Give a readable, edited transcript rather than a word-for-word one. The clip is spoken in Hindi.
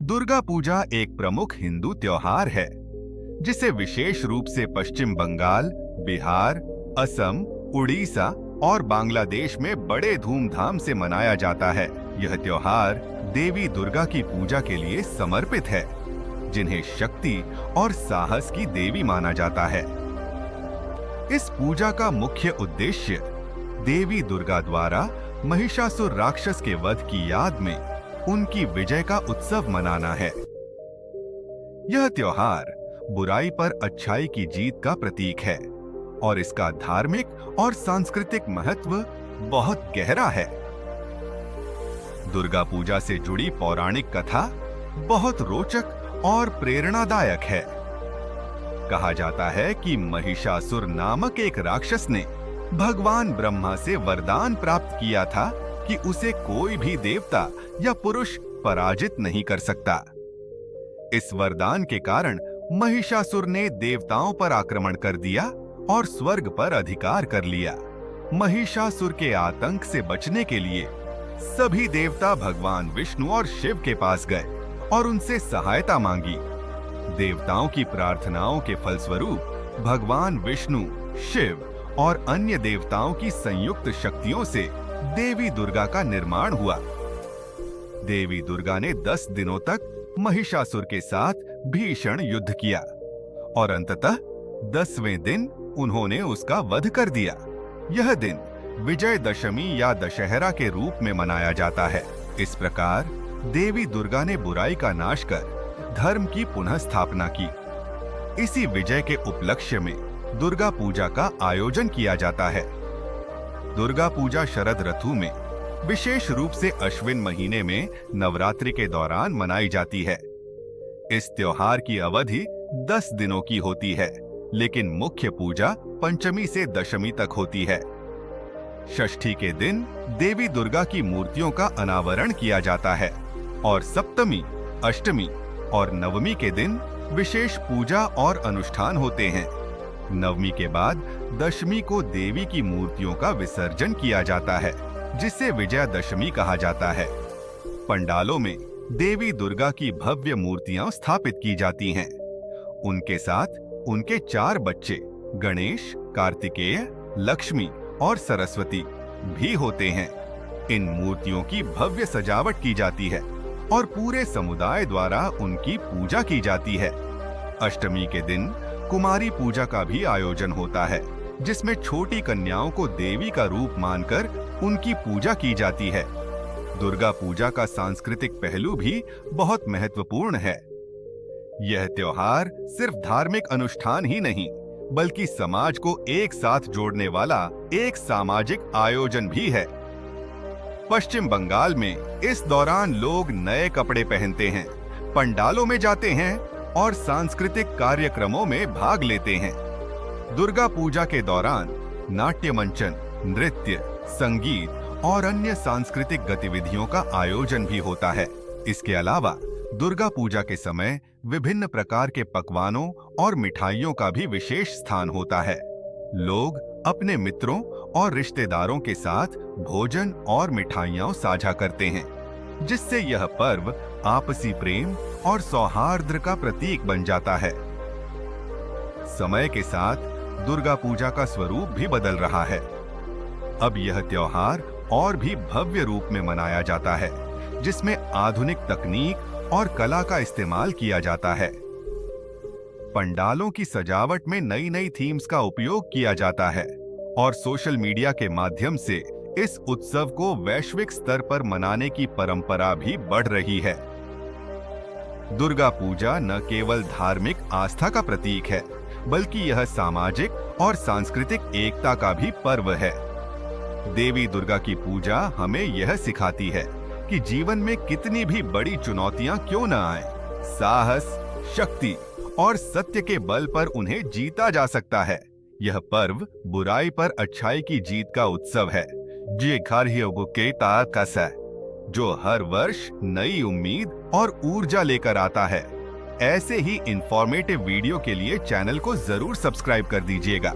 दुर्गा पूजा एक प्रमुख हिंदू त्योहार है जिसे विशेष रूप से पश्चिम बंगाल, बिहार, असम, उड़ीसा और बांग्लादेश में बड़े धूमधाम से मनाया जाता है। यह त्योहार देवी दुर्गा की पूजा के लिए समर्पित है, जिन्हें शक्ति और साहस की देवी माना जाता है। इस पूजा का मुख्य उद्देश्य देवी दुर्गा द्वारा महिषासुर राक्षस के वध की याद में उनकी विजय का उत्सव मनाना है। यह त्योहार बुराई पर अच्छाई की जीत का प्रतीक है और इसका धार्मिक और सांस्कृतिक महत्व बहुत गहरा है। दुर्गा पूजा से जुड़ी पौराणिक कथा बहुत रोचक और प्रेरणादायक है। कहा जाता है कि महिषासुर नामक एक राक्षस ने भगवान ब्रह्मा से वरदान प्राप्त किया था कि उसे कोई भी देवता या पुरुष पराजित नहीं कर सकता। इस वरदान के कारण महिषासुर ने देवताओं पर आक्रमण कर दिया और स्वर्ग पर अधिकार कर लिया। महिषासुर के आतंक से बचने के लिए सभी देवता भगवान विष्णु और शिव के पास गए और उनसे सहायता मांगी। देवताओं की प्रार्थनाओं के फलस्वरूप भगवान विष्णु, शिव और अन्य देवताओं की संयुक्त शक्तियों से देवी दुर्गा का निर्माण हुआ। देवी दुर्गा ने 10 दिनों तक महिषासुर के साथ भीषण युद्ध किया और अंततः 10वें दिन उन्होंने उसका वध कर दिया। यह दिन विजयदशमी या दशहरा के रूप में मनाया जाता है। इस प्रकार देवी दुर्गा ने बुराई का नाश कर धर्म की पुनः स्थापना की। इसी विजय के उपलक्ष्य में दुर्गा पूजा का आयोजन किया जाता है। दुर्गा पूजा शरद ऋतु में, विशेष रूप से अश्विन महीने में नवरात्रि के दौरान मनाई जाती है। इस त्योहार की अवधि 10 दिनों की होती है, लेकिन मुख्य पूजा पंचमी से दशमी तक होती है। षष्ठी के दिन देवी दुर्गा की मूर्तियों का अनावरण किया जाता है और सप्तमी, अष्टमी और नवमी के दिन विशेष पूजा और अनुष्ठान होते हैं। नवमी के बाद दशमी को देवी की मूर्तियों का विसर्जन किया जाता है, जिसे विजयादशमी कहा जाता है। पंडालों में देवी दुर्गा की भव्य मूर्तियां स्थापित की जाती हैं। उनके साथ उनके 4 बच्चे गणेश, कार्तिकेय, लक्ष्मी और सरस्वती भी होते हैं। इन मूर्तियों की भव्य सजावट की जाती है और पूरे समुदाय द्वारा उनकी पूजा की जाती है। अष्टमी के दिन कुमारी पूजा का भी आयोजन होता है, जिसमें छोटी कन्याओं को देवी का रूप मानकर उनकी पूजा की जाती है। दुर्गा पूजा का सांस्कृतिक पहलू भी बहुत महत्वपूर्ण है। यह त्योहार सिर्फ धार्मिक अनुष्ठान ही नहीं, बल्कि समाज को एक साथ जोड़ने वाला एक सामाजिक आयोजन भी है। पश्चिम बंगाल में इस दौरान लोग नए कपड़े पहनते हैं, पंडालों में जाते हैं और सांस्कृतिक कार्यक्रमों में भाग लेते हैं। दुर्गा पूजा के दौरान नाट्य मंचन, नृत्य, संगीत और अन्य सांस्कृतिक गतिविधियों का आयोजन भी होता है। इसके अलावा दुर्गा पूजा के समय विभिन्न प्रकार के पकवानों और मिठाइयों का भी विशेष स्थान होता है। लोग अपने मित्रों और रिश्तेदारों के साथ भोजन और मिठाइयां साझा करते हैं, जिससे यह पर्व आपसी प्रेम और सौहार्द का प्रतीक बन जाता है। समय के साथ दुर्गा पूजा का स्वरूप भी बदल रहा है। अब यह त्योहार और भी भव्य रूप में मनाया जाता है, जिसमें आधुनिक तकनीक और कला का इस्तेमाल किया जाता है। पंडालों की सजावट में नई नई थीम्स का उपयोग किया जाता है और सोशल मीडिया के माध्यम से इस उत्सव को वैश्विक स्तर पर मनाने की परंपरा भी बढ़ रही है। दुर्गा पूजा न केवल धार्मिक आस्था का प्रतीक है, बल्कि यह सामाजिक और सांस्कृतिक एकता का भी पर्व है। देवी दुर्गा की पूजा हमें यह सिखाती है कि जीवन में कितनी भी बड़ी चुनौतियां क्यों न आए, साहस, शक्ति और सत्य के बल पर उन्हें जीता जा सकता है। यह पर्व बुराई पर अच्छाई की जीत का उत्सव है, जो हर वर्ष नई उम्मीद और ऊर्जा लेकर आता है। ऐसे ही इंफॉर्मेटिव वीडियो के लिए चैनल को जरूर सब्सक्राइब कर दीजिएगा।